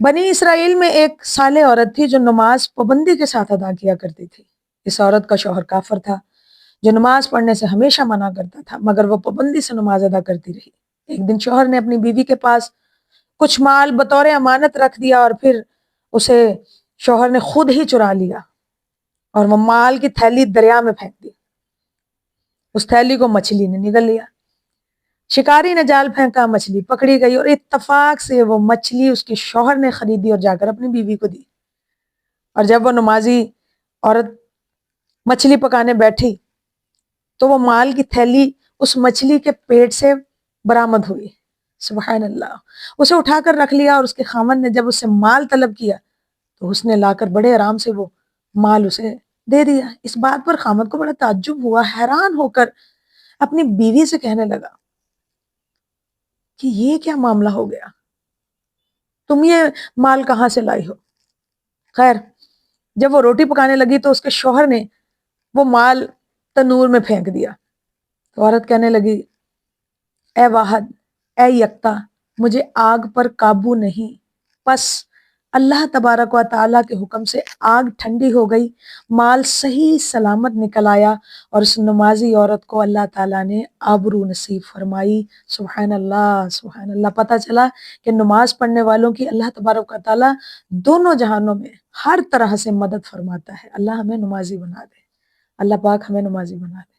بنی اسرائیل میں ایک صالح عورت تھی جو نماز پابندی کے ساتھ ادا کیا کرتی تھی۔ اس عورت کا شوہر کافر تھا جو نماز پڑھنے سے ہمیشہ منع کرتا تھا، مگر وہ پابندی سے نماز ادا کرتی رہی۔ ایک دن شوہر نے اپنی بیوی کے پاس کچھ مال بطور امانت رکھ دیا اور پھر اسے شوہر نے خود ہی چرا لیا اور وہ مال کی تھیلی دریا میں پھینک دی۔ اس تھیلی کو مچھلی نے نگل لیا۔ شکاری نے جال پھینکا، مچھلی پکڑی گئی اور اتفاق سے وہ مچھلی اس کے شوہر نے خریدی اور جا کر اپنی بیوی کو دی۔ اور جب وہ نمازی عورت مچھلی پکانے بیٹھی تو وہ مال کی تھیلی اس مچھلی کے پیٹ سے برآمد ہوئی۔ سبحان اللہ! اسے اٹھا کر رکھ لیا اور اس کے خاوند نے جب اس سے مال طلب کیا تو اس نے لا کر بڑے آرام سے وہ مال اسے دے دیا۔ اس بات پر خاوند کو بڑا تعجب ہوا، حیران ہو کر اپنی بیوی سے کہنے لگا کہ یہ کیا معاملہ ہو گیا، تم یہ مال کہاں سے لائی ہو؟ خیر، جب وہ روٹی پکانے لگی تو اس کے شوہر نے وہ مال تنور میں پھینک دیا۔ تو عورت کہنے لگی، اے واحد، اے یکتا، مجھے آگ پر قابو نہیں، پس اللہ تبارک و تعالیٰ کے حکم سے آگ ٹھنڈی ہو گئی، مال صحیح سلامت نکل آیا اور اس نمازی عورت کو اللہ تعالیٰ نے آبرو نصیب فرمائی۔ سبحان اللہ، سبحان اللہ! پتہ چلا کہ نماز پڑھنے والوں کی اللہ تبارک و تعالیٰ دونوں جہانوں میں ہر طرح سے مدد فرماتا ہے۔ اللہ ہمیں نمازی بنا دے، اللہ پاک ہمیں نمازی بنا دے۔